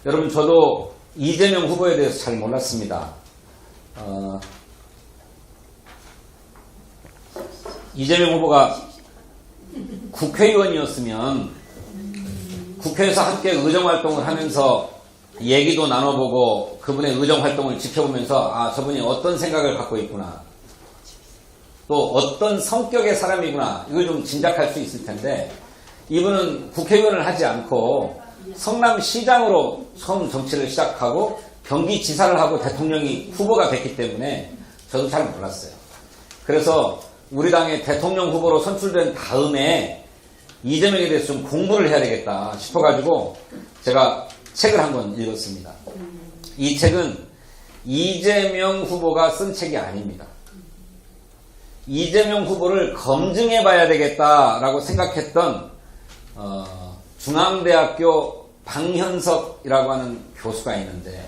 여러분, 저도 이재명 후보에 대해서 잘 몰랐습니다. 이재명 후보가 국회의원이었으면 국회에서 함께 의정활동을 하면서 얘기도 나눠보고 그분의 의정활동을 지켜보면서 아, 저분이 어떤 생각을 갖고 있구나, 또 어떤 성격의 사람이구나, 이걸 좀 짐작할 수 있을 텐데, 이분은 국회의원을 하지 않고 성남시장으로 처음 정치를 시작하고 경기지사를 하고 대통령이 후보가 됐기 때문에 저도 잘 몰랐어요. 그래서 우리 당의 대통령 후보로 선출된 다음에 이재명에 대해서 좀 공부를 해야 되겠다 싶어가지고 제가 책을 한권 읽었습니다. 이 책은 이재명 후보가 쓴 책이 아닙니다. 이재명 후보를 검증해 봐야 되겠다라고 생각했던 중앙대학교 방현석이라고 하는 교수가 있는데,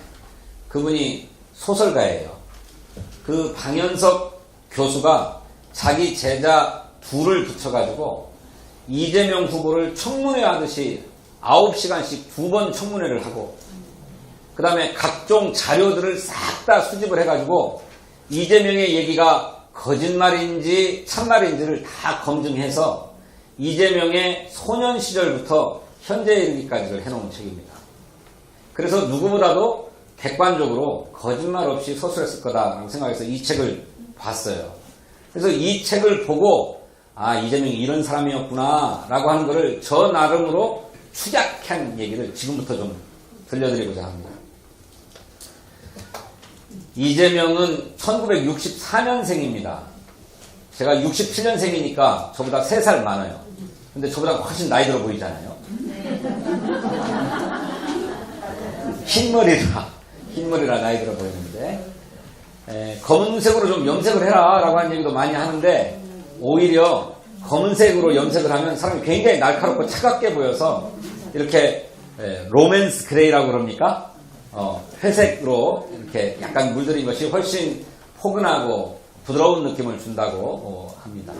그분이 소설가예요. 그 방현석 교수가 자기 제자 둘을 붙여가지고 이재명 후보를 청문회 하듯이 9시간씩 2번 청문회를 하고, 그 다음에 각종 자료들을 싹 다 수집을 해가지고 이재명의 얘기가 거짓말인지 참말인지를 다 검증해서 이재명의 소년 시절부터 현재에 이르기까지를 해놓은 책입니다. 그래서 누구보다도 객관적으로 거짓말 없이 서술했을 거다라고 생각해서 이 책을 봤어요. 그래서 이 책을 보고 아, 이재명이 이런 사람이었구나 라고 하는 것을 저 나름으로 추적한 얘기를 지금부터 좀 들려드리고자 합니다. 이재명은 1964년생입니다. 제가 67년생이니까 저보다 3살 많아요. 근데 저보다 훨씬 나이 들어 보이잖아요. 흰머리라 나이 들어 보이는데, 검은색으로 좀 염색을 해라 라고 하는 얘기도 많이 하는데, 오히려 검은색으로 염색을 하면 사람이 굉장히 날카롭고 차갑게 보여서 이렇게 로맨스 그레이라고 그럽니까? 회색으로 이렇게 약간 물들인 것이 훨씬 포근하고 부드러운 느낌을 준다고 합니다.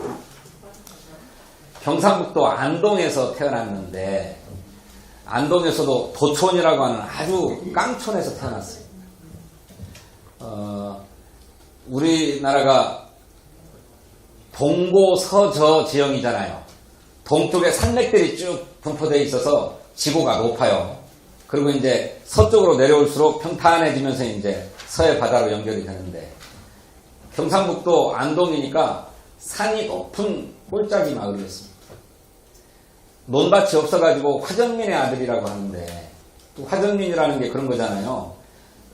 경상북도 안동에서 태어났는데, 안동에서도 도촌이라고 하는 아주 깡촌에서 태어났어요. 우리나라가 동고서저 지형이잖아요. 동쪽에 산맥들이 쭉 분포되어 있어서 지구가 높아요. 그리고 이제 서쪽으로 내려올수록 평탄해지면서 이제 서해 바다로 연결이 되는데, 경상북도 안동이니까 산이 높은 꼴짝이 마을이었습니다. 논밭이 없어가지고 화전민의 아들이라고 하는데, 또 화전민이라는 게 그런 거잖아요.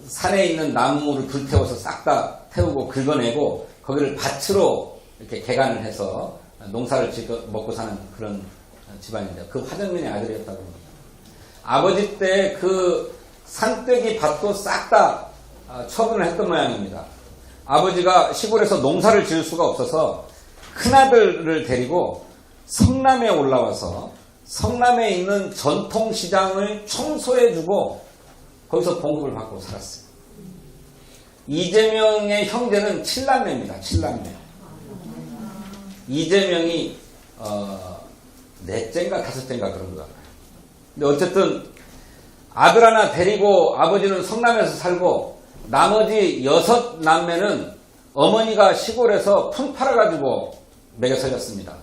산에 있는 나무를 불태워서 싹 다 태우고 긁어내고 거기를 밭으로 이렇게 개간을 해서 농사를 먹고 사는 그런 집안인데, 그 화전민의 아들이었다고 합니다. 아버지 때 그 산떼기 밭도 싹 다 처분을 했던 모양입니다. 아버지가 시골에서 농사를 지을 수가 없어서 큰아들을 데리고 성남에 올라와서 성남에 있는 전통시장을 청소해주고 거기서 봉급을 받고 살았어요. 이재명의 형제는 7남매입니다. 7남매. 이재명이 넷째인가 다섯째인가 그런 거 같아요. 근데 어쨌든 아들 하나 데리고 아버지는 성남에서 살고 나머지 6남매는 어머니가 시골에서 푼 팔아가지고 먹여 살렸습니다.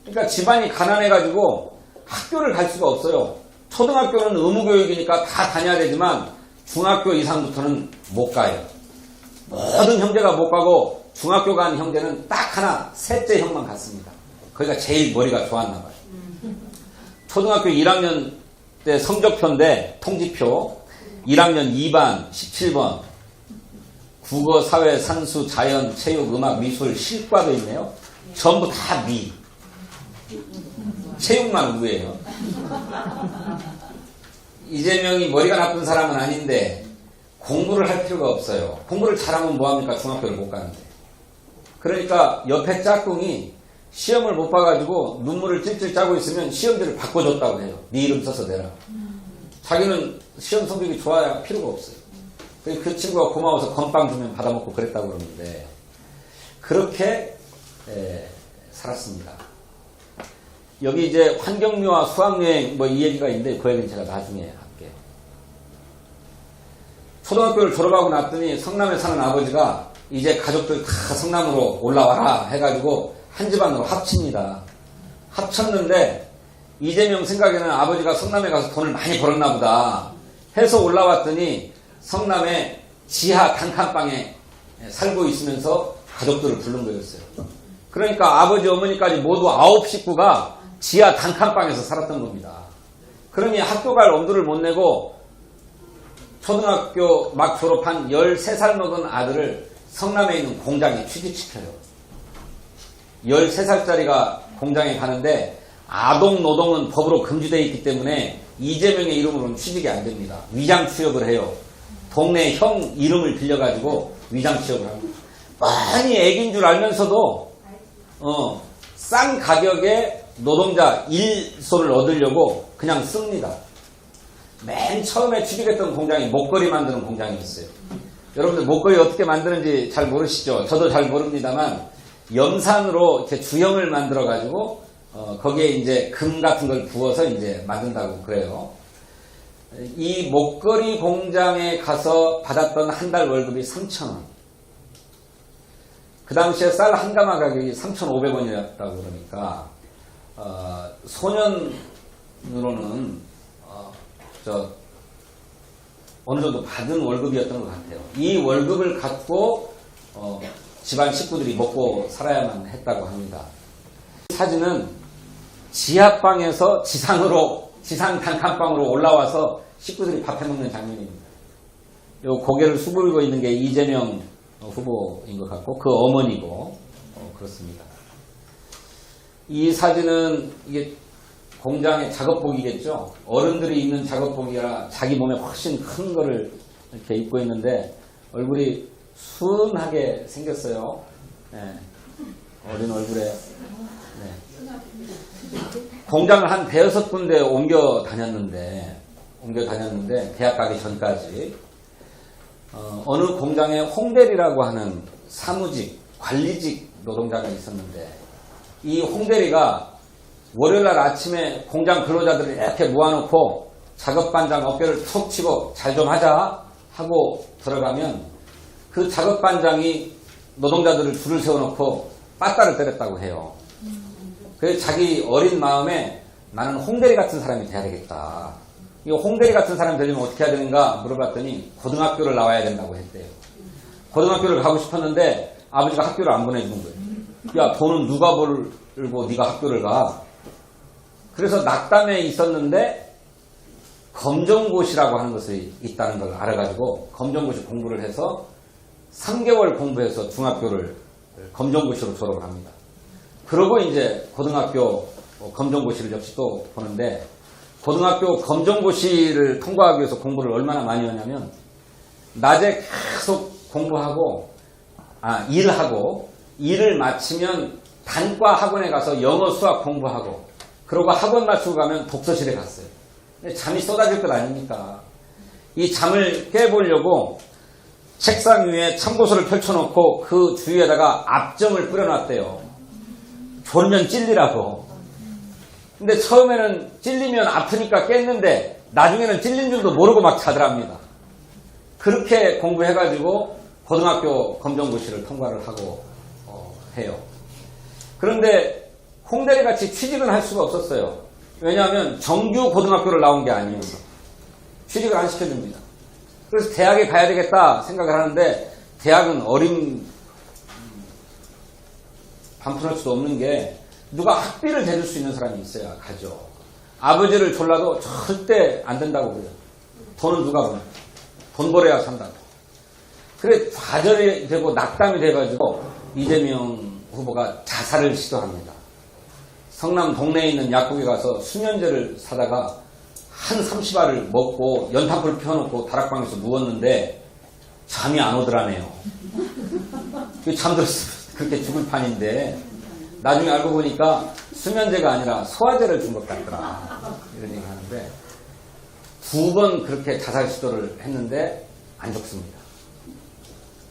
그러니까 집안이 가난해가지고 학교를 갈 수가 없어요. 초등학교는 의무교육이니까 다 다녀야 되지만 중학교 이상부터는 못 가요. 모든 형제가 못 가고 중학교 간 형제는 딱 하나, 셋째 형만 갔습니다. 거기가 제일 머리가 좋았나 봐요. 초등학교 1학년 때 성적표인데, 통지표 1학년 2반 17번 국어, 사회, 산수, 자연, 체육, 음악, 미술, 실과도 있네요. 전부 다 미. 체육만 우예요. 이재명이 머리가 나쁜 사람은 아닌데 공부를 할 필요가 없어요. 공부를 잘하면 뭐합니까? 중학교를 못 가는데. 그러니까 옆에 짝꿍이 시험을 못 봐가지고 눈물을 찔찔 짜고 있으면 시험지를 바꿔줬다고 해요. 네 이름 써서 내라. 자기는 시험 성적이 좋아야 필요가 없어요. 그 친구가 고마워서 건빵 주면 받아먹고 그랬다고 그러는데, 그렇게 살았습니다. 여기 이제 환경미화 수학여행 뭐 이 얘기가 있는데 그 얘기는 제가 나중에 할게요. 초등학교를 졸업하고 났더니 성남에 사는 아버지가 이제 가족들 다 성남으로 올라와라 해가지고 한 집안으로 합칩니다. 합쳤는데 이재명 생각에는 아버지가 성남에 가서 돈을 많이 벌었나 보다 해서 올라왔더니 성남에 지하 단칸방에 살고 있으면서 가족들을 부른 거였어요. 그러니까 아버지 어머니까지 모두 9 식구가 지하 단칸방에서 살았던 겁니다. 그러니 학교 갈 엄두를 못 내고 초등학교 막 졸업한 13살 먹은 아들을 성남에 있는 공장에 취직시켜요. 13살짜리가 공장에 가는데 아동노동은 법으로 금지되어 있기 때문에 이재명의 이름으로는 취직이 안 됩니다. 위장 취업을 해요. 동네 형 이름을 빌려가지고 위장 취업을 합니다. 많이 애기인 줄 알면서도 싼 가격에 노동자 일소를 얻으려고 그냥 씁니다. 맨 처음에 취직했던 공장이 목걸이 만드는 공장이었어요. 여러분들 목걸이 어떻게 만드는지 잘 모르시죠? 저도 잘 모릅니다만 염산으로 이렇게 주형을 만들어 가지고 거기에 이제 금 같은 걸 부어서 이제 만든다고 그래요. 이 목걸이 공장에 가서 받았던 한 달 월급이 3,000원. 그 당시에 쌀 한 가마 가격이 3,500원이었다고 그러니까 소년으로는 어느 정도 받은 월급이었던 것 같아요. 이 월급을 갖고 집안 식구들이 먹고 살아야만 했다고 합니다. 이 사진은 지하방에서 지상 단칸방으로 올라와서 식구들이 밥 해먹는 장면입니다. 요 고개를 수그리고 있는 게 이재명 후보인 것 같고 그 어머니고 그렇습니다. 이 사진은 이게 공장의 작업복이겠죠. 어른들이 입는 작업복이라 자기 몸에 훨씬 큰 거를 이렇게 입고 있는데 얼굴이 순하게 생겼어요. 네. 어린 얼굴에. 네. 공장을 한 5-6군데 옮겨 다녔는데 대학 가기 전까지 어느 공장에 홍대리라고 하는 사무직, 관리직 노동자가 있었는데 이 홍대리가 월요일날 아침에 공장 근로자들을 이렇게 모아놓고 작업반장 어깨를 톡 치고 잘 좀 하자 하고 들어가면 그 작업반장이 노동자들을 줄을 세워놓고 빠따를 때렸다고 해요. 그래서 자기 어린 마음에 나는 홍대리 같은 사람이 돼야 되겠다. 이 홍대리 같은 사람이 되려면 어떻게 해야 되는가 물어봤더니 고등학교를 나와야 된다고 했대요. 고등학교를 가고 싶었는데 아버지가 학교를 안 보내주는 거예요. 야, 돈은 누가 벌고 네가 학교를 가? 그래서 낙담에 있었는데 검정고시라고 하는 것이 있다는 걸 알아가지고 검정고시 공부를 해서 3개월 공부해서 중학교를 검정고시로 졸업을 합니다. 그러고 이제 고등학교 검정고시를 역시 또 보는데 고등학교 검정고시를 통과하기 위해서 공부를 얼마나 많이 하냐면 낮에 계속 공부하고 일을 마치면 단과 학원에 가서 영어 수학 공부하고 그러고 학원 마치고 가면 독서실에 갔어요. 잠이 쏟아질 것 아닙니까? 이 잠을 깨보려고 책상 위에 참고서를 펼쳐놓고 그 주위에다가 압점을 뿌려놨대요. 졸면 찔리라고. 근데 처음에는 찔리면 아프니까 깼는데 나중에는 찔린 줄도 모르고 막 자더랍니다. 그렇게 공부해가지고 고등학교 검정고시를 통과를 하고 해요. 그런데 홍대리 같이 취직은 할 수가 없었어요. 왜냐하면 정규 고등학교를 나온 게 아니어서 취직을 안 시켜줍니다. 그래서 대학에 가야 되겠다 생각을 하는데 대학은 어린 반푼할 수도 없는 게 누가 학비를 대줄 수 있는 사람이 있어야 가죠. 아버지를 졸라도 절대 안 된다고 그래요. 돈은 누가 버냐. 돈 벌어야 산다고. 그래 좌절이 되고 낙담이 돼가지고 이재명 후보가 자살을 시도합니다. 성남 동네에 있는 약국에 가서 수면제를 사다가 한 30알을 먹고 연탄불 펴놓고 다락방에서 누웠는데 잠이 안 오더라네요. 잠들었으면 그렇게 죽을 판인데 나중에 알고 보니까 수면제가 아니라 소화제를 준 것 같더라. 이런 얘기 하는데 2번 그렇게 자살 시도를 했는데 안 죽습니다.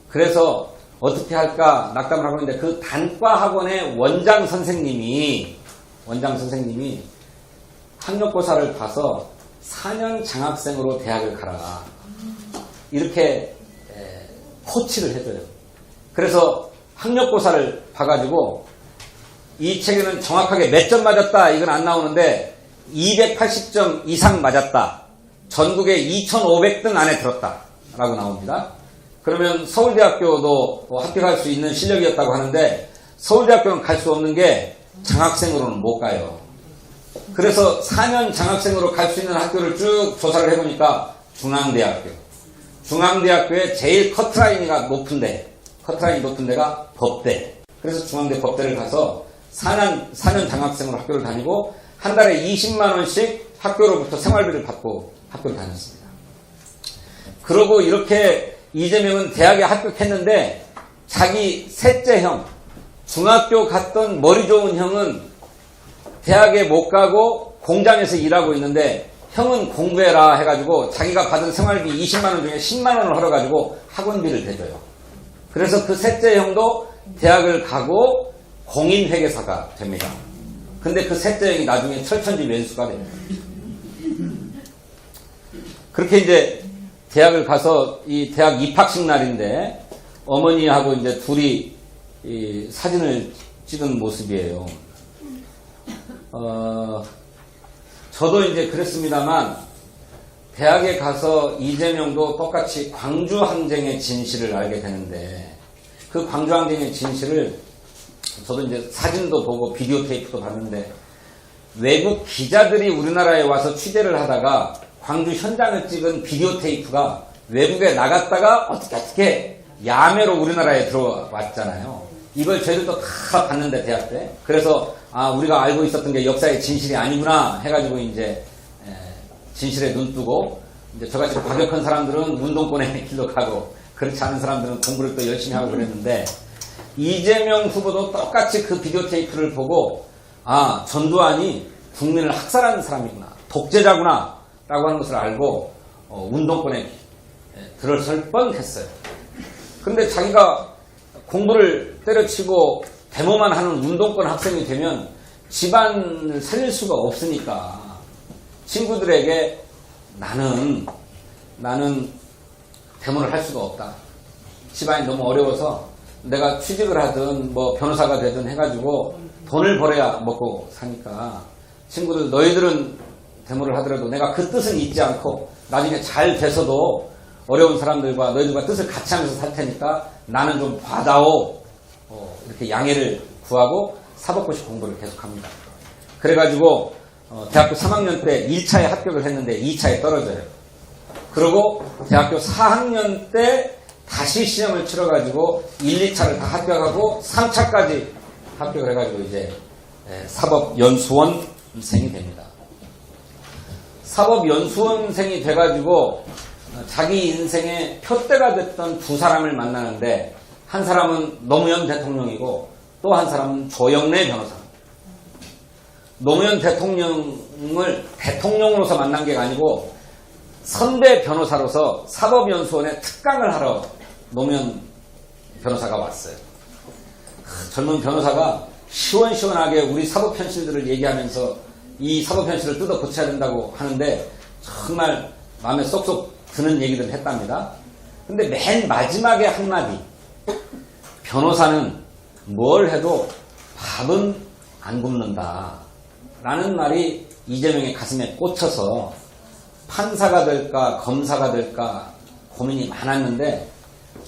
그래서 어떻게 할까 낙담을 하고 있는데 그 단과 학원의 원장 선생님이 학력고사를 봐서 4년 장학생으로 대학을 가라. 이렇게 코치를 해줘요. 그래서 학력고사를 봐가지고 이 책에는 정확하게 몇 점 맞았다 이건 안 나오는데 280점 이상 맞았다. 전국에 2,500등 안에 들었다 라고 나옵니다. 그러면 서울대학교도 합격할 수 있는 실력이었다고 하는데 서울대학교는 갈 수 없는 게 장학생으로는 못 가요. 그래서 4년 장학생으로 갈 수 있는 학교를 쭉 조사를 해보니까 중앙대학교의 제일 커트라인이 높은 데가 법대. 그래서 중앙대 법대를 가서 4년 장학생으로 학교를 다니고 한 달에 20만 원씩 학교로부터 생활비를 받고 학교를 다녔습니다. 그러고 이렇게 이재명은 대학에 합격했는데 자기 셋째 형, 중학교 갔던 머리 좋은 형은 대학에 못 가고 공장에서 일하고 있는데 형은 공부해라 해가지고 자기가 받은 생활비 20만 원 중에 10만 원을 헐어가지고 학원비를 대줘요. 그래서 그 셋째 형도 대학을 가고 공인회계사가 됩니다. 근데 그 셋째 형이 나중에 철천지 왼수가 됩니다. 그렇게 이제 대학을 가서 이 대학 입학식 날인데 어머니하고 이제 둘이 이 사진을 찍은 모습이에요. 저도 이제 그랬습니다만 대학에 가서 이재명도 똑같이 광주 항쟁의 진실을 알게 되는데 그 광주 항쟁의 진실을 저도 이제 사진도 보고 비디오 테이프도 봤는데 외국 기자들이 우리나라에 와서 취재를 하다가 광주 현장을 찍은 비디오 테이프가 외국에 나갔다가 어떻게 야매로 우리나라에 들어왔잖아요. 이걸 저희들도 다 봤는데 대학 때. 그래서 우리가 알고 있었던 게 역사의 진실이 아니구나 해가지고 이제 진실에 눈 뜨고 이제 저같이 과격한 사람들은 운동권의 길로 가고 그렇지 않은 사람들은 공부를 또 열심히 하고 그랬는데 이재명 후보도 똑같이 그 비디오 테이프를 보고 전두환이 국민을 학살하는 사람이구나, 독재자구나 라고 하는 것을 알고 운동권에 들어설 뻔했어요. 근데 자기가 공부를 때려치고 데모만 하는 운동권 학생이 되면 집안을 살릴 수가 없으니까 친구들에게 나는 데모를 할 수가 없다. 집안이 너무 어려워서 내가 취직을 하든 뭐 변호사가 되든 해가지고 돈을 벌어야 먹고 사니까 친구들 너희들은 데모를 하더라도 내가 그 뜻은 잊지 않고 나중에 잘 돼서도 어려운 사람들과 너희들과 뜻을 같이 하면서 살 테니까 나는 좀 봐다오. 이렇게 양해를 구하고 사법고시 공부를 계속합니다. 그래가지고 대학교 3학년 때 1차에 합격을 했는데 2차에 떨어져요. 그리고 대학교 4학년 때 다시 시험을 치러가지고 1, 2차를 다 합격하고 3차까지 합격을 해가지고 이제 사법연수원생이 됩니다. 사법연수원생이 돼가지고 자기 인생의 표대가 됐던 두 사람을 만나는데 한 사람은 노무현 대통령이고 또 한 사람은 조영래 변호사. 노무현 대통령을 대통령으로서 만난 게 아니고 선배 변호사로서 사법연수원에 특강을 하러 노무현 변호사가 왔어요. 젊은 변호사가 시원시원하게 우리 사법현실들을 얘기하면서 이 사법현실을 뜯어 고쳐야 된다고 하는데 정말 마음에 쏙쏙 드는 얘기를 했답니다. 근데 맨 마지막에 한마디, 변호사는 뭘 해도 밥은 안 굽는다 라는 말이 이재명의 가슴에 꽂혀서 판사가 될까 검사가 될까 고민이 많았는데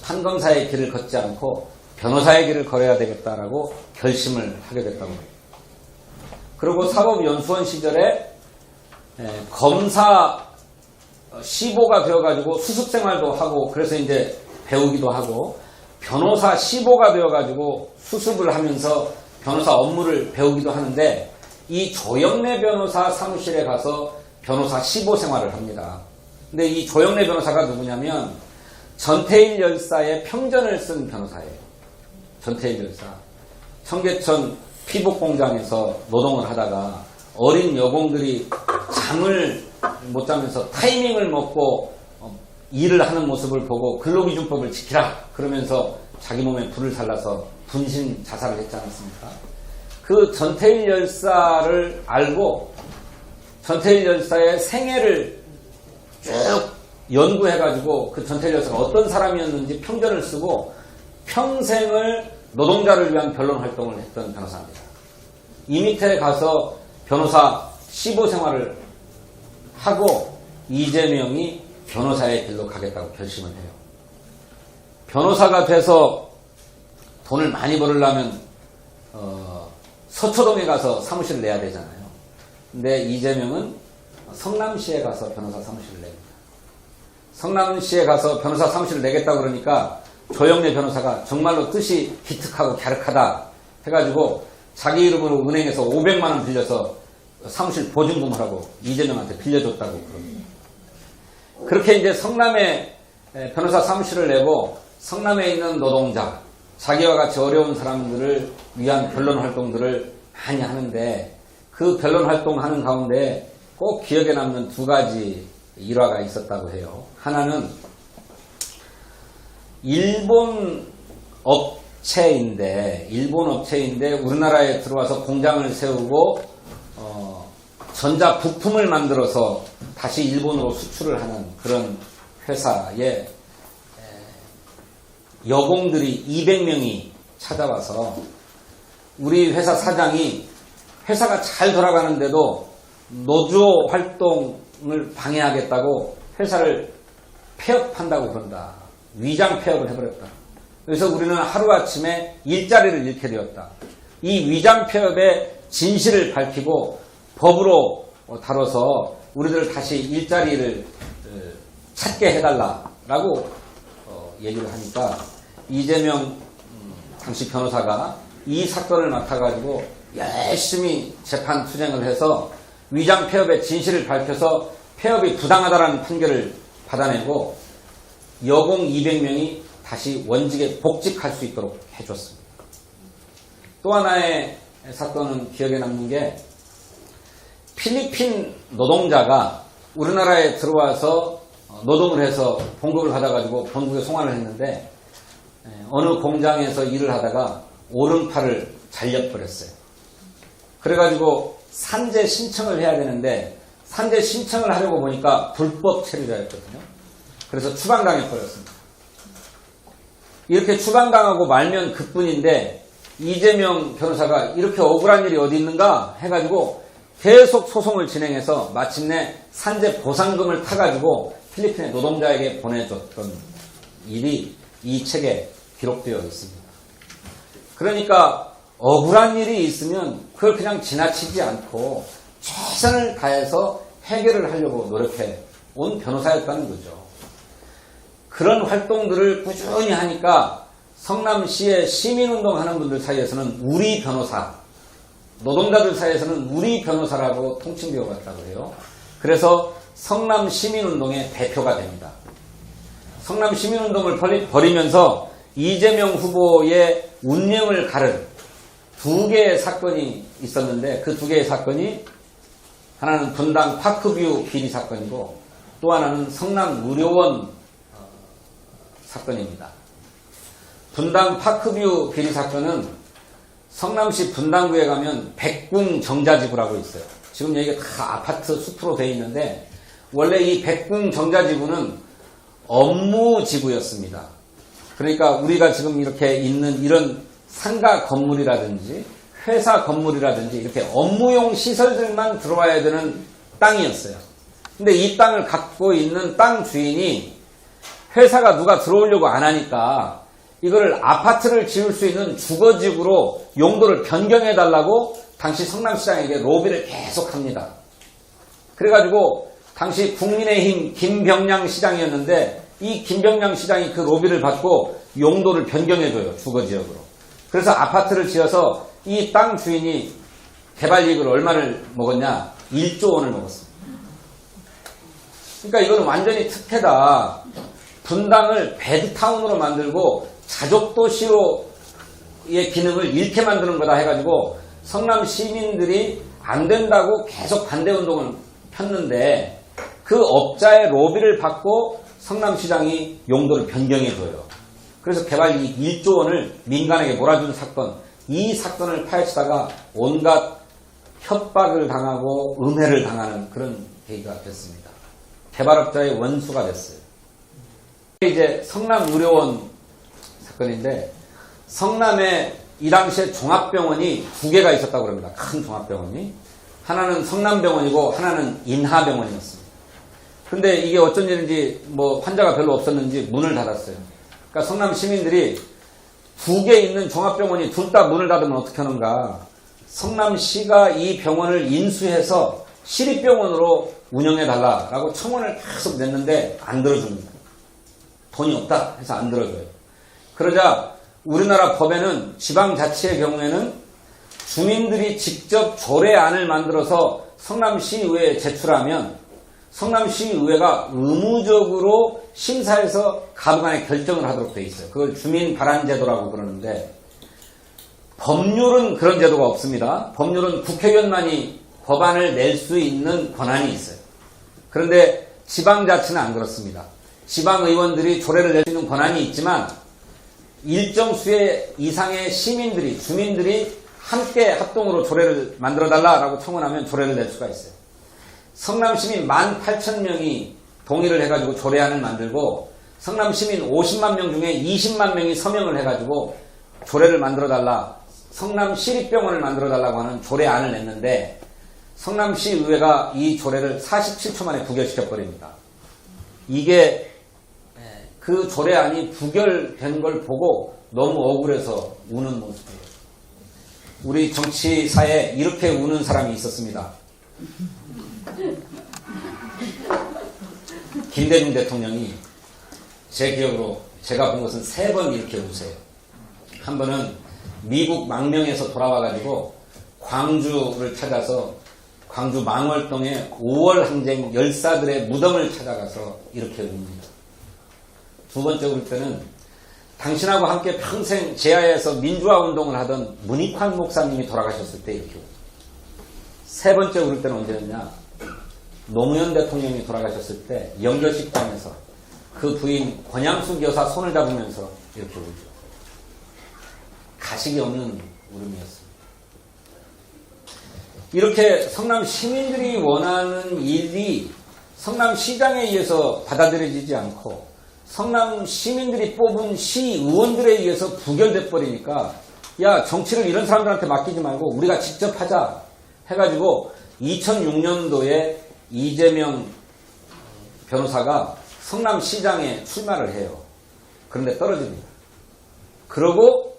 판검사의 길을 걷지 않고 변호사의 길을 걸어야 되겠다라고 결심을 하게 됐다고 합니다. 그리고 사법연수원 시절에 검사 시보가 되어가지고 수습생활도 하고 그래서 이제 배우기도 하고 변호사 시보가 되어가지고 수습을 하면서 변호사 업무를 배우기도 하는데 이 조영래 변호사 사무실에 가서 변호사 시보 생활을 합니다. 근데 이 조영래 변호사가 누구냐면 전태일 열사의 평전을 쓴 변호사예요. 전태일 열사. 청계천 피복공장에서 노동을 하다가 어린 여공들이 잠을 못 자면서 타이밍을 먹고 일을 하는 모습을 보고 근로기준법을 지키라 그러면서 자기 몸에 불을 살라서 분신 자살을 했지 않습니까? 그 전태일 열사를 알고 전태일 열사의 생애를 쭉 연구해가지고 그 전태일 여사가 어떤 사람이었는지 평전을 쓰고 평생을 노동자를 위한 변론 활동을 했던 변호사입니다. 이 밑에 가서 변호사 15 생활을 하고 이재명이 변호사의 길로 가겠다고 결심을 해요. 변호사가 돼서 돈을 많이 벌으려면 서초동에 가서 사무실을 내야 되잖아요. 근데 이재명은 성남시에 가서 변호사 사무실을 냅니다. 성남시에 가서 변호사 사무실을 내겠다고 그러니까 조영래 변호사가 정말로 뜻이 기특하고 갸륵하다 해가지고 자기 이름으로 은행에서 500만 원 빌려서 사무실 보증금을 하고 이재명한테 빌려줬다고 그럽니다. 그렇게 이제 성남에 변호사 사무실을 내고 성남에 있는 노동자, 자기와 같이 어려운 사람들을 위한 변론 활동들을 많이 하는데 그 변론 활동하는 가운데 꼭 기억에 남는 두 가지 일화가 있었다고 해요. 하나는 일본 업체인데 우리나라에 들어와서 공장을 세우고 전자 부품을 만들어서 다시 일본으로 수출을 하는 그런 회사에 여공들이 200명이 찾아와서 우리 회사 사장이 회사가 잘 돌아가는데도 노조 활동을 방해하겠다고 회사를 폐업한다고 그런다. 위장 폐업을 해버렸다. 그래서 우리는 하루아침에 일자리를 잃게 되었다. 이 위장 폐업의 진실을 밝히고 법으로 다뤄서 우리들 다시 일자리를 찾게 해달라라고 얘기를 하니까 이재명 당시 변호사가 이 사건을 맡아가지고 열심히 재판 투쟁을 해서 위장 폐업의 진실을 밝혀서 폐업이 부당하다라는 판결을 받아내고 여공 200명이 다시 원직에 복직할 수 있도록 해줬습니다. 또 하나의 사건은 기억에 남는 게 필리핀 노동자가 우리나라에 들어와서 노동을 해서 봉급을 받아가지고 본국에 송환을 했는데 어느 공장에서 일을 하다가 오른팔을 잘려버렸어요. 그래가지고 산재 신청을 해야 되는데 산재 신청을 하려고 보니까 불법 체류자였거든요. 그래서 추방당해버렸습니다. 이렇게 추방당하고 말면 그뿐인데 이재명 변호사가 이렇게 억울한 일이 어디 있는가 해가지고 계속 소송을 진행해서 마침내 산재 보상금을 타가지고 필리핀의 노동자에게 보내줬던 일이 이 책에 기록되어 있습니다. 그러니까 억울한 일이 있으면 그걸 그냥 지나치지 않고 최선을 다해서 해결을 하려고 노력해 온 변호사였다는 거죠. 그런 활동들을 꾸준히 하니까 성남시의 시민운동하는 분들 사이에서는 우리 변호사, 노동자들 사이에서는 우리 변호사라고 통칭되어 왔다고 해요. 그래서 성남시민운동의 대표가 됩니다. 성남시민운동을 벌이면서 이재명 후보의 운명을 가른 두 개의 사건이 있었는데 그 두 개의 사건이 하나는 분당 파크뷰 비리 사건이고 또 하나는 성남의료원 사건입니다. 분당 파크뷰 비리 사건은 성남시 분당구에 가면 백궁 정자지구라고 있어요. 지금 여기가 다 아파트 숲으로 되어 있는데 원래 이 백궁 정자지구는 업무지구였습니다. 그러니까 우리가 지금 이렇게 있는 이런 상가 건물이라든지 회사 건물이라든지 이렇게 업무용 시설들만 들어와야 되는 땅이었어요. 근데 이 땅을 갖고 있는 땅 주인이 회사가 누가 들어오려고 안 하니까 이거를 아파트를 지을 수 있는 주거지구로 용도를 변경해달라고 당시 성남시장에게 로비를 계속합니다. 그래가지고 당시 국민의힘 김병량 시장이었는데 이 김병량 시장이 그 로비를 받고 용도를 변경해줘요. 주거지역으로. 그래서 아파트를 지어서 이 땅 주인이 개발이익을 얼마를 먹었냐? 1조 원을 먹었습니다. 그러니까 이거는 완전히 특혜다. 분당을 배드타운으로 만들고 자족도시로의 기능을 잃게 만드는 거다 해가지고 성남 시민들이 안 된다고 계속 반대운동을 폈는데 그 업자의 로비를 받고 성남시장이 용도를 변경해줘요. 그래서 개발이익 1조 원을 민간에게 몰아준 사건, 이 사건을 파헤치다가 온갖 협박을 당하고 음해를 당하는 그런 계기가 됐습니다. 개발업자의 원수가 됐어요. 이제 성남의료원 사건인데, 성남에 이 당시에 종합병원이 두 개가 있었다고 합니다. 큰 종합병원이. 하나는 성남병원이고 하나는 인하병원이었습니다. 근데 이게 어쩐 일인지 뭐 환자가 별로 없었는지 문을 닫았어요. 그러니까 성남 시민들이 두 개 있는 종합병원이 둘 다 문을 닫으면 어떻게 하는가. 성남시가 이 병원을 인수해서 시립병원으로 운영해달라라고 청원을 계속 냈는데 안 들어줍니다. 돈이 없다 해서 안 들어줘요. 그러자 우리나라 법에는 지방자치의 경우에는 주민들이 직접 조례안을 만들어서 성남시의회에 제출하면 성남시의회가 의무적으로 심사해서 가부간에 결정을 하도록 되어 있어요. 그걸 주민발안제도라고 그러는데, 법률은 그런 제도가 없습니다. 법률은 국회의원만이 법안을 낼 수 있는 권한이 있어요. 그런데 지방자치는 안 그렇습니다. 지방의원들이 조례를 낼 수 있는 권한이 있지만 일정 수의 이상의 시민들이, 주민들이 함께 합동으로 조례를 만들어달라라고 청원하면 조례를 낼 수가 있어요. 성남시민 18,000명이 동의를 해가지고 조례안을 만들고, 성남시민 50만 명 중에 20만 명이 서명을 해가지고 조례를 만들어달라, 성남시립병원을 만들어달라고 하는 조례안을 냈는데, 성남시의회가 이 조례를 47초 만에 부결시켜버립니다. 이게 그 조례안이 부결된 걸 보고 너무 억울해서 우는 모습이에요. 우리 정치사에 이렇게 우는 사람이 있었습니다. 김대중 대통령이 제 기억으로 제가 본 것은 3번 이렇게 우세요. 한 번은 미국 망명에서 돌아와가지고 광주를 찾아서 광주 망월동의 5월 항쟁 열사들의 무덤을 찾아가서 이렇게 웁니다. 두 번째 울 때는 당신하고 함께 평생 제야에서 민주화 운동을 하던 문익환 목사님이 돌아가셨을 때 이렇게 웁니다. 세 번째 울 때는 언제였냐? 노무현 대통령이 돌아가셨을 때 영결식장에서 그 부인 권양숙 여사 손을 잡으면서 이렇게 울죠. 가식이 없는 울음이었습니다. 이렇게 성남 시민들이 원하는 일이 성남시장에 의해서 받아들여지지 않고 성남 시민들이 뽑은 시의원들에 의해서 부결돼 버리니까, 야, 정치를 이런 사람들한테 맡기지 말고 우리가 직접 하자 해가지고 2006년도에 이재명 변호사가 성남시장에 출마를 해요. 그런데 떨어집니다. 그러고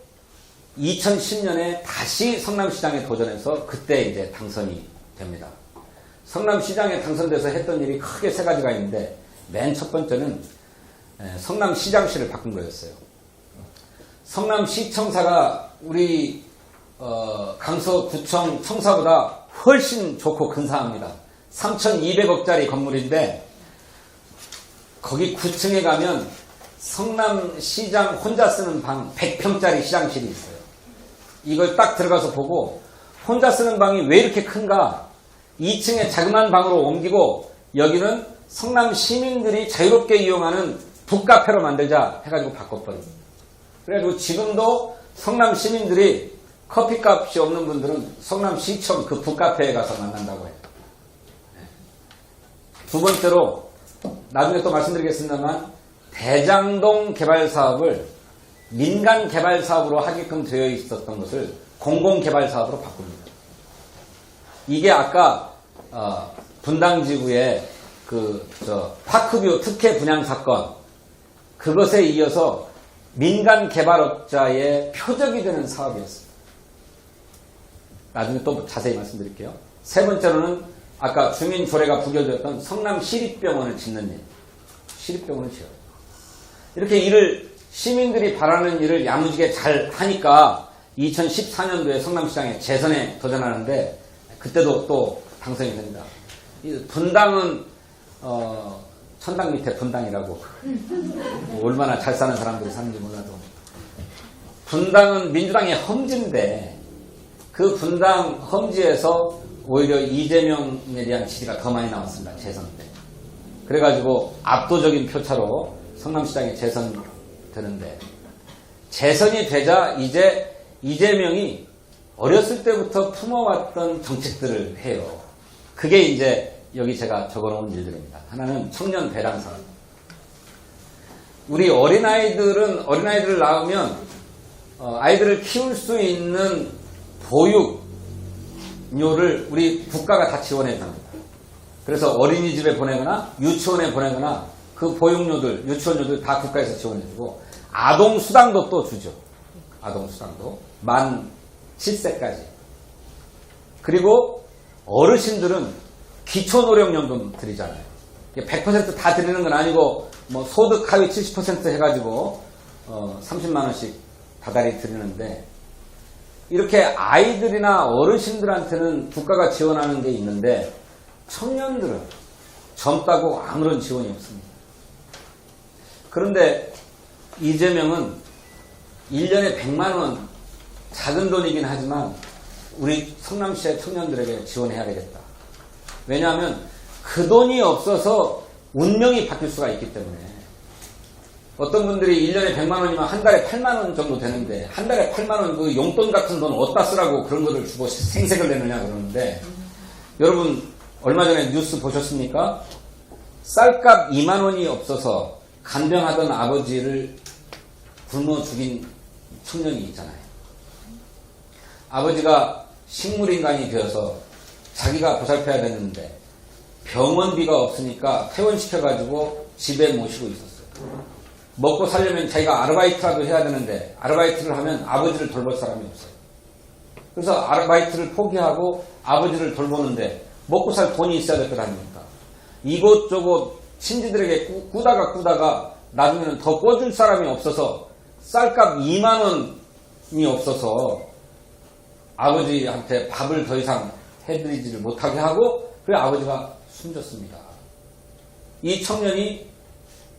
2010년에 다시 성남시장에 도전해서 그때 이제 당선이 됩니다. 성남시장에 당선돼서 했던 일이 크게 3가지가 있는데, 맨 첫 번째는 성남시장실을 바꾼 거였어요. 성남시청사가 우리 강서구청 청사보다 훨씬 좋고 근사합니다. 3,200억짜리 건물인데 거기 9층에 가면 성남시장 혼자 쓰는 방 100평짜리 시장실이 있어요. 이걸 딱 들어가서 보고 혼자 쓰는 방이 왜 이렇게 큰가? 2층에 자그마한 방으로 옮기고 여기는 성남 시민들이 자유롭게 이용하는 북카페로 만들자 해가지고 바꿔버립니다. 그래가지고 지금도 성남 시민들이 커피값이 없는 분들은 성남시청 그 북카페에 가서 만난다고 해요. 두 번째로 나중에 또 말씀드리겠습니다만, 대장동 개발 사업을 민간 개발 사업으로 하게끔 되어 있었던 것을 공공 개발 사업으로 바꿉니다. 이게 아까 분당지구의 파크뷰 특혜 분양 사건, 그것에 이어서 민간 개발업자의 표적이 되는 사업이었습니다. 나중에 또 자세히 말씀드릴게요. 세 번째로는 아까 주민조례가 부결되었던 성남시립병원을 짓는 일. 시립병원을 지어요. 이렇게 일을, 시민들이 바라는 일을 야무지게 잘 하니까 2014년도에 성남시장에 재선에 도전하는데 그때도 또 당선이 됩니다. 분당은 천당 밑에 분당이라고 얼마나 잘 사는 사람들이 사는지 몰라도, 분당은 민주당의 험지인데 그 분당 험지에서 오히려 이재명에 대한 지지가 더 많이 나왔습니다. 재선 때. 그래가지고 압도적인 표차로 성남시장에 재선되는데, 재선이 되자 이제 이재명이 어렸을 때부터 품어왔던 정책들을 해요. 그게 이제 여기 제가 적어놓은 일들입니다. 하나는 청년 배랑 사업. 우리 어린아이들을 낳으면 아이들을 키울 수 있는 보육료를 우리 국가가 다 지원해 줍니다. 그래서 어린이집에 보내거나 유치원에 보내거나 그 보육료들, 유치원료들 다 국가에서 지원해 주고 아동수당도 또 주죠. 아동수당도 만 7세까지. 그리고 어르신들은 기초노령연금 드리잖아요. 100% 다 드리는 건 아니고 뭐 소득 하위 70% 해가지고 30만 원씩 다달이 드리는데 이렇게 아이들이나 어르신들한테는 국가가 지원하는 게 있는데 청년들은 젊다고 아무런 지원이 없습니다. 그런데 이재명은 1년에 100만 원 작은 돈이긴 하지만 우리 성남시의 청년들에게 지원해야 되겠다. 왜냐하면 그 돈이 없어서 운명이 바뀔 수가 있기 때문에 어떤 분들이 1년에 100만 원이면 한 달에 8만 원 정도 되는데 한 달에 8만 원 그 용돈 같은 돈 어디다 쓰라고 그런 거를 주고 생색을 내느냐 그러는데 여러분 얼마 전에 뉴스 보셨습니까? 쌀값 2만 원이 없어서 간병하던 아버지를 굶어 죽인 청년이 있잖아요. 아버지가 식물인간이 되어서 자기가 보살펴야 되는데 병원비가 없으니까 퇴원시켜가지고 집에 모시고 있었어요. 먹고 살려면 자기가 아르바이트라도 해야 되는데 아르바이트를 하면 아버지를 돌볼 사람이 없어요. 그래서 아르바이트를 포기하고 아버지를 돌보는데 먹고 살 돈이 있어야 될 거 아닙니까? 이곳저곳 친지들에게 꾸다가 나중에는 더 꿔줄 사람이 없어서 쌀값 2만 원이 없어서 아버지한테 밥을 더 이상 해드리지를 못하게 하고 그래 아버지가 숨졌습니다. 이 청년이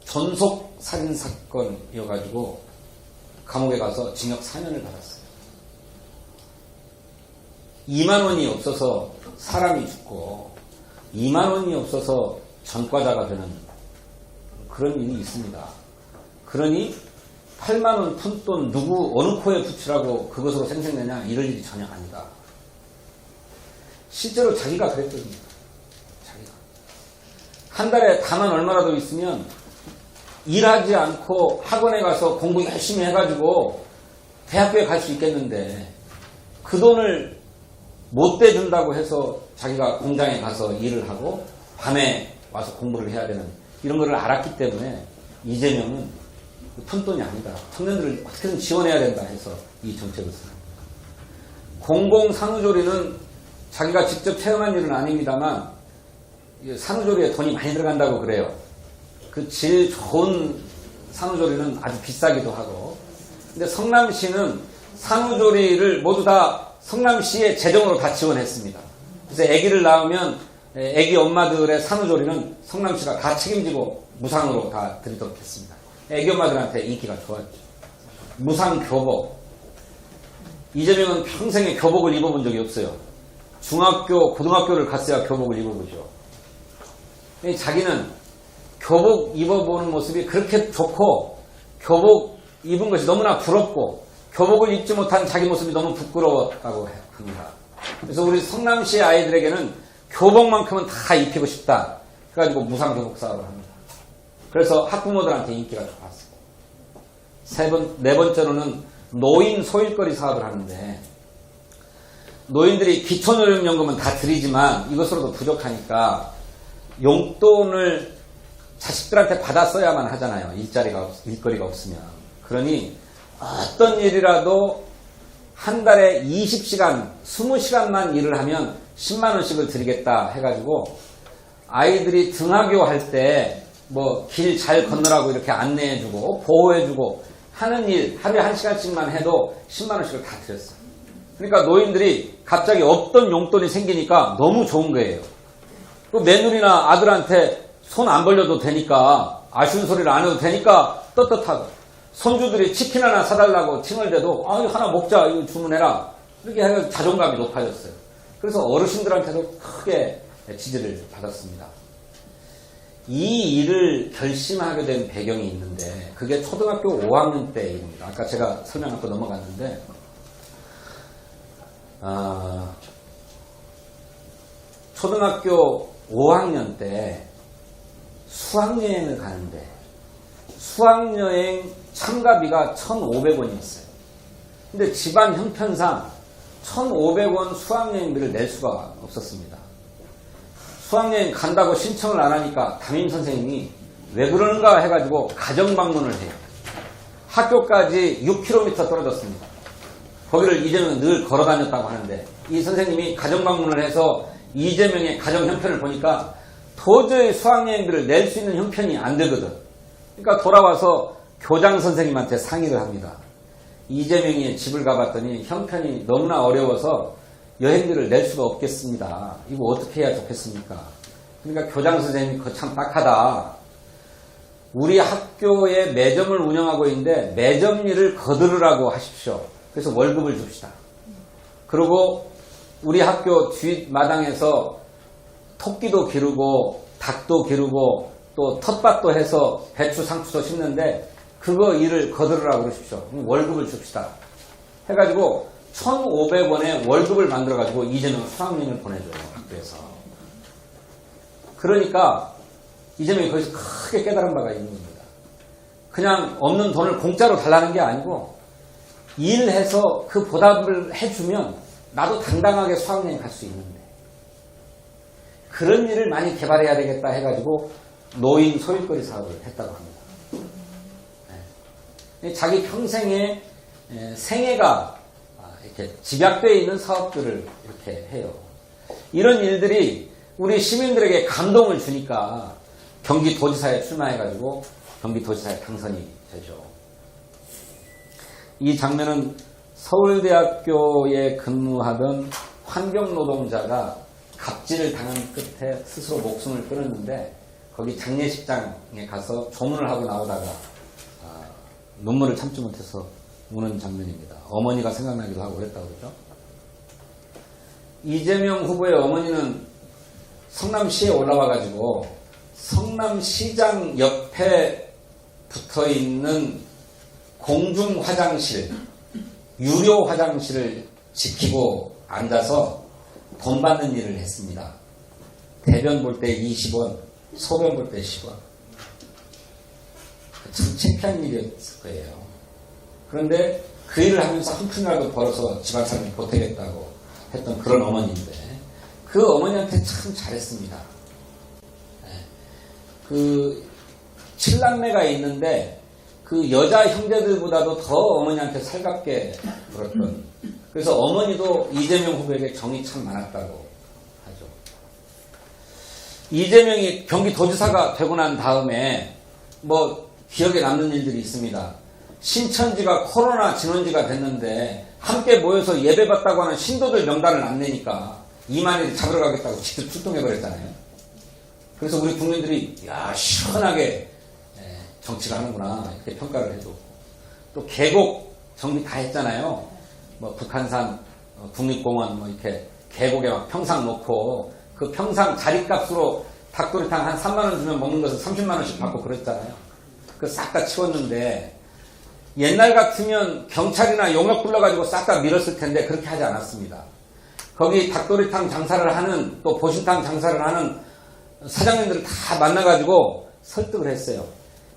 전속 살인 사건이어가지고 감옥에 가서 징역 4년을 받았어요. 2만 원이 없어서 사람이 죽고 2만 원이 없어서 전과자가 되는 그런 일이 있습니다. 그러니 8만 원 푼돈 누구 어느 코에 붙이라고 그것으로 생색내냐 이럴 일이 전혀 아니다. 실제로 자기가 그랬거든요. 자기가 한 달에 다만 얼마라도 있으면 일하지 않고 학원에 가서 공부 열심히 해가지고 대학교에 갈 수 있겠는데 그 돈을 못 대준다고 해서 자기가 공장에 가서 일을 하고 밤에 와서 공부를 해야 되는 이런 거를 알았기 때문에 이재명은 푼돈이 아니다. 청년들을 어떻게든 지원해야 된다 해서 이 정책을 쓰는 겁니다. 공공산후조리는 자기가 직접 체험한 일은 아닙니다만 산후조리에 돈이 많이 들어간다고 그래요. 그 질 좋은 산후조리는 아주 비싸기도 하고 근데 성남시는 산후조리를 모두 다 성남시의 재정으로 다 지원했습니다. 그래서 아기를 낳으면 아기 엄마들의 산후조리는 성남시가 다 책임지고 무상으로 다 드리도록 했습니다. 아기 엄마들한테 인기가 좋았죠. 무상교복. 이재명은 평생에 교복을 입어본 적이 없어요. 중학교, 고등학교를 갔어야 교복을 입어보죠. 자기는 교복 입어보는 모습이 그렇게 좋고 교복 입은 것이 너무나 부럽고 교복을 입지 못한 자기 모습이 너무 부끄러웠다고 합니다. 그래서 우리 성남시의 아이들에게는 교복만큼은 다 입히고 싶다. 그래가지고 무상교복 사업을 합니다. 그래서 학부모들한테 인기가 좋았어요. 네 번째로는 노인 소일거리 사업을 하는데 노인들이 기초노령연금은 다 드리지만 이것으로도 부족하니까 용돈을 자식들한테 받아 써야만 하잖아요. 일거리가 없으면. 그러니 어떤 일이라도 한 달에 20시간, 20시간만 일을 하면 10만 원씩을 드리겠다 해가지고 아이들이 등하교 할 때 뭐 길 잘 건너라고 이렇게 안내해주고 보호해주고 하는 일 하루에 1시간씩만 해도 10만 원씩을 다 드렸어요. 그러니까 노인들이 갑자기 없던 용돈이 생기니까 너무 좋은 거예요. 그 며느리나 아들한테 손 안 벌려도 되니까 아쉬운 소리를 안 해도 되니까 떳떳하고 손주들이 치킨 하나 사달라고 칭얼대도 이거 하나 먹자 이거 주문해라 이렇게 해서 자존감이 높아졌어요. 그래서 어르신들한테도 크게 지지를 받았습니다. 이 일을 결심하게 된 배경이 있는데 그게 초등학교 5학년 때 일입니다. 아까 제가 설명하고 넘어갔는데 초등학교 5학년 때 수학여행을 가는데 수학여행 참가비가 1,500원이었어요. 근데 집안 형편상 1,500원 수학여행비를 낼 수가 없었습니다. 수학여행 간다고 신청을 안 하니까 담임선생님이 왜 그러는가 해가지고 가정방문을 해요. 학교까지 6km 떨어졌습니다. 거기를 이재명은 늘 걸어 다녔다고 하는데 이 선생님이 가정방문을 해서 이재명의 가정 형편을 보니까 도저히 수학여행비를 낼 수 있는 형편이 안 되거든. 그러니까 돌아와서 교장 선생님한테 상의를 합니다. 이재명이 집을 가봤더니 형편이 너무나 어려워서 여행비를 낼 수가 없겠습니다. 이거 어떻게 해야 좋겠습니까? 그러니까 교장 선생님이 그거 참 딱하다. 우리 학교에 매점을 운영하고 있는데 매점일을 거두르라고 하십시오. 그래서 월급을 줍시다. 그리고 우리 학교 뒷마당에서 토끼도 기르고 닭도 기르고 또 텃밭도 해서 배추 상추도 심는데 그거 일을 거두르라고 그러십시오. 월급을 줍시다. 해가지고 1,500원에 월급을 만들어가지고 이재명 수학여행을 보내줘요. 학교에서. 그러니까 이재명이 거기서 크게 깨달은 바가 있는 겁니다. 그냥 없는 돈을 공짜로 달라는 게 아니고 일해서 그 보답을 해주면 나도 당당하게 수학여행 갈 수 있는데 그런 일을 많이 개발해야 되겠다 해가지고 노인 소일거리 사업을 했다고 합니다. 자기 평생의 생애가 이렇게 집약되어 있는 사업들을 이렇게 해요. 이런 일들이 우리 시민들에게 감동을 주니까 경기도지사에 출마해가지고 경기도지사에 당선이 되죠. 이 장면은 서울대학교에 근무하던 환경노동자가 갑질을 당한 끝에 스스로 목숨을 끊었는데 거기 장례식장에 가서 조문을 하고 나오다가 눈물을 참지 못해서 우는 장면입니다. 어머니가 생각나기도 하고 그랬다고 그러죠. 이재명 후보의 어머니는 성남시에 올라와가지고 성남시장 옆에 붙어있는 공중 화장실, 유료 화장실을 지키고 앉아서 돈 받는 일을 했습니다. 대변 볼 때 20원, 소변 볼 때 10원. 참 창피한 일이었을 거예요. 그런데 그 일을 하면서 한 푼이라도 벌어서 집안 사람이 보태겠다고 했던 그런 어머니인데 그 어머니한테 참 잘했습니다. 그 7남매가 있는데 그 여자 형제들보다도 더 어머니한테 살갑게 굴었던 그래서 어머니도 이재명 후보에게 정이 참 많았다고 하죠. 이재명이 경기도지사가 되고 난 다음에 뭐 기억에 남는 일들이 있습니다. 신천지가 코로나 진원지가 됐는데 함께 모여서 예배받다고 하는 신도들 명단을 안 내니까 이만희를 잡으러 가겠다고 직접 출동해버렸잖아요. 그래서 우리 국민들이 야 시원하게 정치를 하는구나 이렇게 평가를 해도 또 계곡 정비 다 했잖아요. 뭐 북한산 국립공원 뭐 이렇게 계곡에 막 평상 놓고 그 평상 자리값으로 닭도리탕 한 3만 원 주면 먹는 것을 30만 원씩 받고 그랬잖아요. 그 싹 다 치웠는데 옛날 같으면 경찰이나 용역 불러가지고 싹 다 밀었을 텐데 그렇게 하지 않았습니다. 거기 닭도리탕 장사를 하는 또 보신탕 장사를 하는 사장님들을 다 만나가지고 설득을 했어요.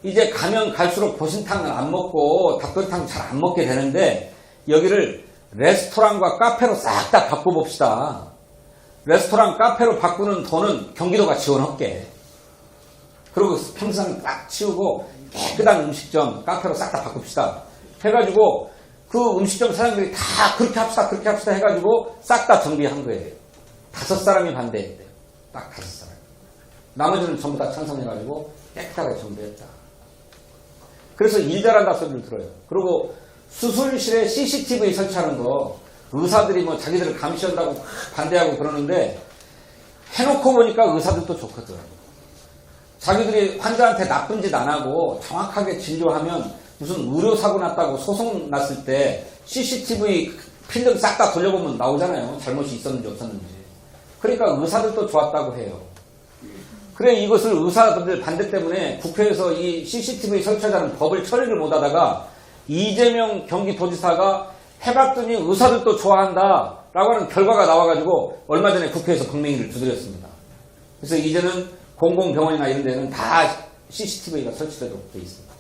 이제 가면 갈수록 보신탕을 안 먹고 닭도리탕 잘 안 먹게 되는데 여기를 레스토랑과 카페로 싹 다 바꿔봅시다. 레스토랑 카페로 바꾸는 돈은 경기도가 지원할게. 그리고 평상 딱 치우고 깨끗한 음식점 카페로 싹 다 바꿉시다. 해가지고 그 음식점 사장들이 다 그렇게 합시다 해가지고 싹 다 정비한 거예요. 5사람이 반대했대요. 딱 5사람. 나머지는 전부 다 찬성해가지고 깨끗하게 정비했다. 그래서 일 잘한다 소리를 들어요. 그리고 수술실에 CCTV 설치하는 거 의사들이 뭐 자기들을 감시한다고 반대하고 그러는데 해놓고 보니까 의사들도 좋거든. 자기들이 환자한테 나쁜 짓 안 하고 정확하게 진료하면 무슨 의료사고 났다고 소송 났을 때 CCTV 필름 싹 다 돌려보면 나오잖아요. 잘못이 있었는지 없었는지. 그러니까 의사들도 좋았다고 해요. 그래 이것을 의사들 반대 때문에 국회에서 이 CCTV 설치하자는 법을 처리를 못하다가 이재명 경기도지사가 해봤더니 의사들도 좋아한다 라고 하는 결과가 나와가지고 얼마 전에 국회에서 강맹위를 두드렸습니다. 그래서 이제는 공공병원이나 이런 데는 다 CCTV가 설치되도록 되어 있습니다.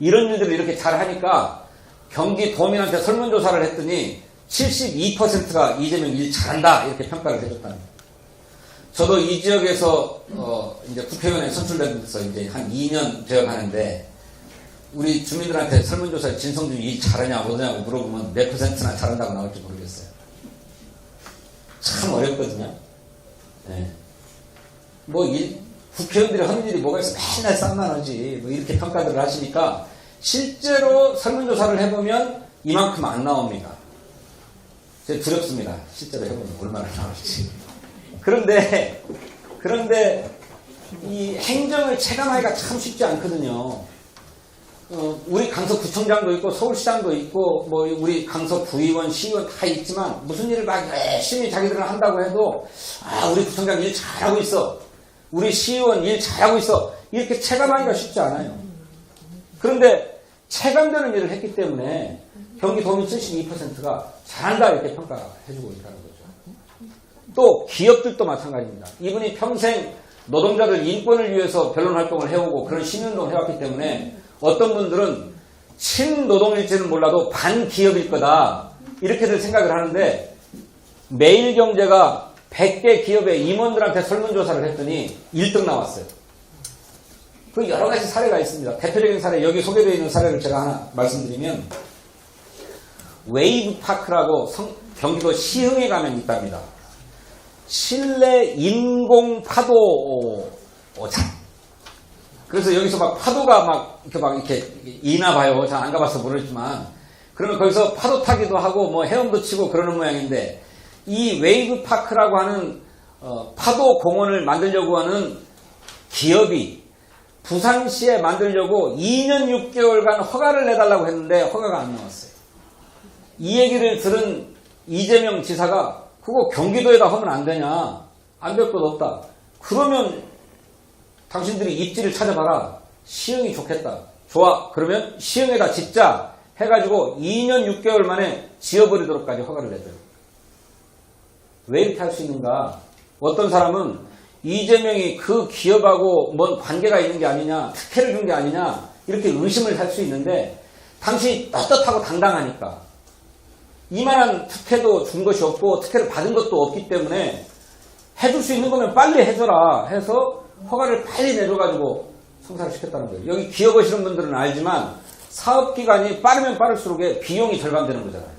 이런 일들을 이렇게 잘 하니까 경기도민한테 설문조사를 했더니 72%가 이재명 일 잘한다 이렇게 평가를 해줬답니다. 저도 이 지역에서 이제 국회의원에 선출되면서 이제 한 2년 되어 가는데 우리 주민들한테 설문조사에 진성준 일 잘하냐 못하냐고 물어보면 몇 %나 잘한다고 나올지 모르겠어요. 참 어렵거든요. 네. 국회의원들이 하는 일이 뭐가 있어 맨날 쌍난하지 뭐 이렇게 평가들을 하시니까 실제로 설문조사를 해보면 이만큼 안 나옵니다. 제가 두렵습니다. 실제로 해보면 얼마나 나올지. 그런데 이 행정을 체감하기가 참 쉽지 않거든요. 우리 강서구청장도 있고 서울시장도 있고 뭐 우리 강서구의원, 시의원 다 있지만 무슨 일을 막 열심히 자기들은 한다고 해도 우리 구청장 일 잘하고 있어. 우리 시의원 일 잘하고 있어. 이렇게 체감하기가 쉽지 않아요. 그런데 체감되는 일을 했기 때문에 경기도민 72%가 잘한다 이렇게 평가해주고 있다는 거죠. 또 기업들도 마찬가지입니다. 이분이 평생 노동자들 인권을 위해서 변론 활동을 해오고 그런 시민운동을 해왔기 때문에 어떤 분들은 친노동일지는 몰라도 반기업일 거다 이렇게들 생각을 하는데 매일경제가 100개 기업의 임원들한테 설문조사를 했더니 1등 나왔어요. 그 여러 가지 사례가 있습니다. 대표적인 사례 여기 소개되어 있는 사례를 제가 하나 말씀드리면 웨이브파크라고 경기도 시흥에 가면 있답니다. 실내 인공 파도 오장. 그래서 여기서 막 파도가 이렇게 이나 봐요. 잘 안 가봐서 모르지만. 그러면 거기서 파도 타기도 하고 뭐 헤엄도 치고 그러는 모양인데 이 웨이브파크라고 하는 파도 공원을 만들려고 하는 기업이 부산시에 만들려고 2년 6개월간 허가를 내달라고 했는데 허가가 안 나왔어요. 이 얘기를 들은 이재명 지사가 그거 경기도에다 하면 안 되냐. 안 될 것 없다. 그러면 당신들이 입지를 찾아봐라. 시흥이 좋겠다. 좋아. 그러면 시흥에다 짓자. 해가지고 2년 6개월 만에 지어버리도록까지 허가를 내줘요. 왜 이렇게 할 수 있는가. 어떤 사람은 이재명이 그 기업하고 뭔 관계가 있는 게 아니냐. 특혜를 준 게 아니냐. 이렇게 의심을 할 수 있는데 당신이 떳떳하고 당당하니까. 이만한 특혜도 준 것이 없고 특혜를 받은 것도 없기 때문에 해줄 수 있는 거면 빨리 해줘라 해서 허가를 빨리 내줘가지고 성사를 시켰다는 거예요. 여기 기업 하시는 분들은 알지만 사업기간이 빠르면 빠를수록 비용이 절감되는 거잖아요.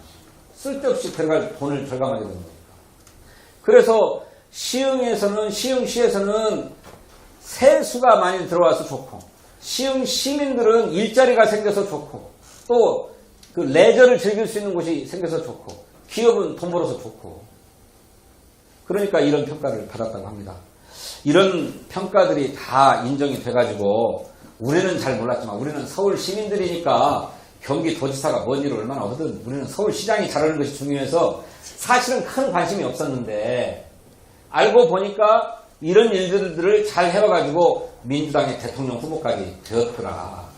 쓸데없이 들어갈 돈을 절감하게 되는 거니까. 그래서 시흥시에서는 세수가 많이 들어와서 좋고 시흥 시민들은 일자리가 생겨서 좋고 또 그 레저를 즐길 수 있는 곳이 생겨서 좋고 기업은 돈 벌어서 좋고 그러니까 이런 평가를 받았다고 합니다. 이런 평가들이 다 인정이 돼가지고 우리는 잘 몰랐지만 우리는 서울 시민들이니까 경기도지사가 뭔 일을 얼마나 하든 우리는 서울시장이 잘하는 것이 중요해서 사실은 큰 관심이 없었는데 알고 보니까 이런 일들을 잘 해와가지고 민주당의 대통령 후보까지 되었더라.